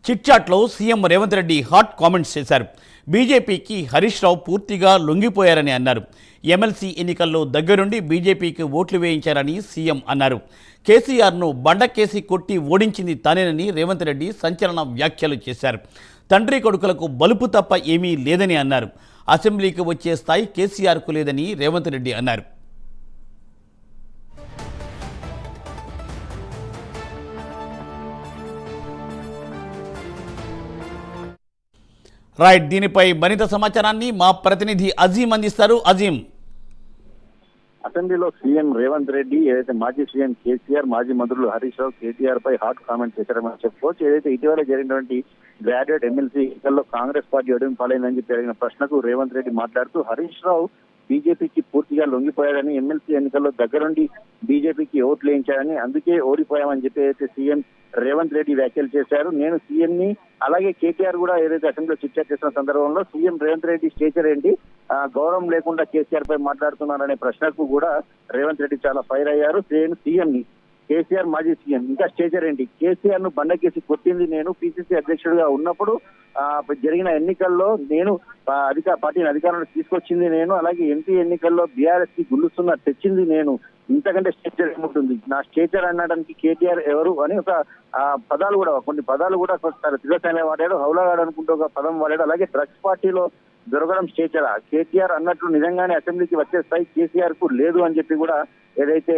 చిట్చాట్లో CM Revanth Reddy hot comments చేశారు. బీజేపీకి హరీష్ రావు పూర్తిగా లొంగిపోయారని అన్నారు. ఎమ్మెల్సీ ఎన్నికల్లో దగ్గరుండి బీజేపీకి ఓట్లు వేయించారని సీఎం అన్నారు. కేసీఆర్ను బండకేసి కొట్టి ఓడించింది తానేనని రేవంత్ రెడ్డి సంచలన వ్యాఖ్యలు చేశారు. తండ్రి కొడుకులకు బలుపు తప్ప ఏమీ లేదని అన్నారు. అసెంబ్లీకి వచ్చే స్థాయి కేసీఆర్కు లేదని రేవంత్ రెడ్డి అన్నారు. రైట్, దీనిపై మరింత సమాచారాన్ని మా ప్రతినిధి అజీం అందిస్తారు. అజీం, అసెంబ్లీలో సీఎం రేవంత్ రెడ్డి ఏదైతే మాజీ సీఎం కేసీఆర్, మాజీ మంత్రులు హరీష్ రావు, కేటీఆర్ పై హాట్ కామెంట్ చేశారని చెప్పుకోవచ్చు. ఏదైతే ఇటీవల జరిగినటువంటి గ్రాడ్యుయేట్ ఎమ్మెల్సీ ఎన్నికల్లో కాంగ్రెస్ పార్టీ అడుగు పాలైందని చెప్పి అడిగిన ప్రశ్నకు రేవంత్ రెడ్డి మాట్లాడుతూ హరీష్ రావు బీజేపీకి పూర్తిగా లొంగిపోయాడని, ఎమ్మెల్సీ ఎన్నికల్లో దగ్గరుండి బీజేపీకి ఓట్లు వేయించాడని, అందుకే ఓడిపోయామని చెప్పి అయితే సీఎం రేవంత్ రెడ్డి వ్యాఖ్యలు చేశారు. నేను సీఎం ని, అలాగే కేటీఆర్ కూడా ఏదైతే అసెంబ్లీలో చర్చ చేసిన సందర్భంలో సీఎం రేవంత్ రెడ్డి స్టేచర్ ఏంటి, గౌరవం లేకుండా కేసీఆర్ పై మాట్లాడుతున్నారనే ప్రశ్నకు కూడా రేవంత్ రెడ్డి చాలా ఫైర్ అయ్యారు. నేను సీఎం ని, కేసీఆర్ మాజీ సీఎం, ఇంకా స్టేచర్ ఏంటి, కేసీఆర్ ను బండకేసి కొట్టింది నేను, పిసిసి అధ్యక్షుడిగా ఉన్నప్పుడు జరిగిన ఎన్నికల్లో నేను పార్టీని అధికారంలో తీసుకొచ్చింది నేను, అలాగే ఎంపీ ఎన్నికల్లో బీఆర్ఎస్ కి గుల్లుస్తున్న తెచ్చింది నేను, ఇంతకంటే స్టేచర్ ఏముంటుంది, నా స్టేచర్ అనడానికి కేటీఆర్ ఎవరు అని ఒక పదాలు కూడా, కొన్ని పదాలు కూడా తిరగసానే వాడాడు. హౌలాగాడు అనుకుంటూ ఒక పదం వాడాడు. అలాగే డ్రగ్స్ పార్టీలో దొరకడం స్టేచరా, కేటీఆర్ అన్నట్లు నిజంగానే అసెంబ్లీకి వచ్చే స్థాయి కేసీఆర్ కు లేదు అని చెప్పి కూడా ఏదైతే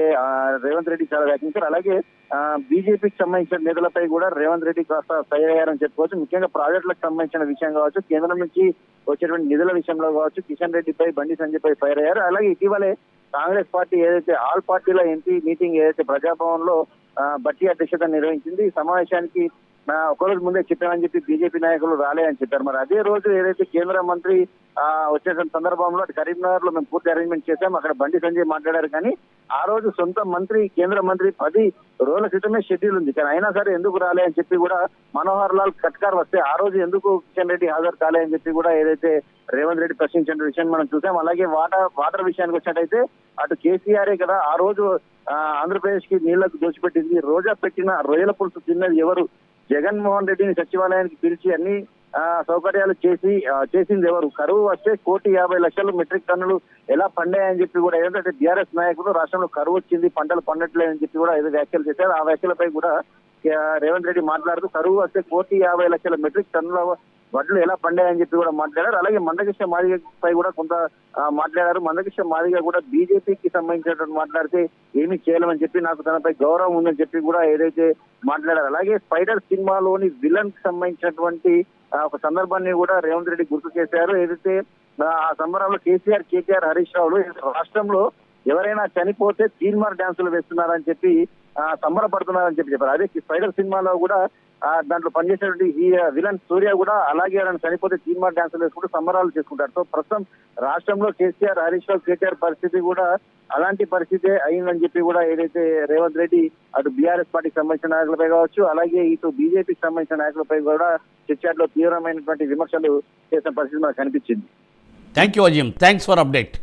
రేవంత్ రెడ్డి చాలా వ్యాఖ్యించారు. అలాగే బీజేపీకి సంబంధించిన నేతలపై కూడా రేవంత్ రెడ్డి కాస్త ఫైర్ అయ్యారని చెప్పుకోవచ్చు. ముఖ్యంగా ప్రాజెక్టులకు సంబంధించిన విషయం కావచ్చు, కేంద్రం నుంచి వచ్చేటువంటి నిధుల విషయంలో కావచ్చు, కిషన్ రెడ్డిపై, బండి సంజయ్పై ఫైర్ అయ్యారు. అలాగే ఇటీవలే కాంగ్రెస్ పార్టీ ఏదైతే ఆల్ పార్టీల ఎంపీ మీటింగ్ ఏదైతే ప్రజాభవన్ లో బట్టి అధ్యక్షత నిర్వహించింది, ఈ సమావేశానికి ఒకరోజు ముందే చెప్పామని చెప్పి బీజేపీ నాయకులు రాలేదని చెప్పారు. మరి అదే రోజు ఏదైతే కేంద్ర మంత్రి వచ్చే సందర్భంలో కరీంనగర్ లో మేము పూర్తి అరేంజ్మెంట్ చేశాం, అక్కడ బండి సంజయ్ మాట్లాడారు. కానీ ఆ రోజు సొంత మంత్రి, కేంద్ర మంత్రి 10 రోజుల క్రితమే షెడ్యూల్ ఉంది, కానీ అయినా సరే ఎందుకు రాలే అని చెప్పి కూడా మనోహర్ లాల్ ఖట్కార్ వస్తే ఆ రోజు ఎందుకు కిషన్ రెడ్డి హాజరు కాలే అని చెప్పి కూడా ఏదైతే రేవంత్ రెడ్డి ప్రశ్నించిన విషయాన్ని మనం చూసాం. అలాగే వాటర్ విషయానికి వచ్చినట్టయితే అటు కేసీఆరే కదా ఆ రోజు ఆంధ్రప్రదేశ్ కి నీళ్లకు దోచిపెట్టింది, రోజా పెట్టిన రొయ్యల పులుసు తిన్నది ఎవరు, జగన్మోహన్ రెడ్డిని సచివాలయానికి పిలిచి అన్ని సౌకర్యాలు చేసింది ఎవరు, కరువు వస్తే 1,50,00,000 మెట్రిక్ టన్నులు ఎలా పండాయని చెప్పి కూడా ఏదంటే బీఆర్ఎస్ నాయకులు రాష్ట్రంలో కరువు వచ్చింది, పంటలు పండట్లేదని చెప్పి కూడా ఏదో వ్యాఖ్యలు చేశారు. ఆ వ్యాఖ్యలపై కూడా రేవంత్ రెడ్డి మాట్లాడుతూ కరువు వస్తే 1,50,00,000 మెట్రిక్ టన్నుల వడ్లు ఎలా పండాయని చెప్పి కూడా మాట్లాడారు. అలాగే మందకృష్ణ మాదిగపై కూడా కొంత మాట్లాడారు. మందకృష్ణ మాదిగ కూడా బీజేపీకి సంబంధించినటువంటి మాట్లాడితే ఏమీ చేయలేమని చెప్పి, నాకు తనపై గౌరవం ఉందని చెప్పి కూడా ఏదైతే మాట్లాడారు. అలాగే స్పైడర్ సినిమాలోని విలన్ కి సంబంధించినటువంటి ఒక సందర్భాన్ని కూడా రేవంత్ రెడ్డి గుర్తు చేశారు. ఏదైతే ఆ సంబరంలో కేటీఆర్, హరీష్ రావులు రాష్ట్రంలో ఎవరైనా చనిపోతే తీన్మార్ డ్యాన్సులు వేస్తున్నారని చెప్పి సంబరపడుతున్నారని చెప్పారు. అదే స్పైడర్ సినిమాలో కూడా దాంట్లో పనిచేసినటువంటి ఈ విలన్ సూర్య కూడా అలాగే ఎవరైనా చనిపోతే తీన్మార్ డ్యాన్సులు వేసుకుంటూ సంబరాలు చేసుకుంటారు. సో ప్రస్తుతం రాష్ట్రంలో కేసీఆర్, హరీష్ రావు, కేటీఆర్ పరిస్థితి కూడా అలాంటి పరిస్థితే అయిందని చెప్పి కూడా ఏదైతే రేవంత్ రెడ్డి అటు బీఆర్ఎస్ పార్టీకి సంబంధించిన నాయకులపై కావచ్చు, అలాగే ఇటు బీజేపీకి సంబంధించిన నాయకులపై కూడా చిట్చాట్లో తీవ్రమైనటువంటి విమర్శలు చేసిన పరిస్థితి మనకు కనిపించింది. Thank you Azeem, thanks for update.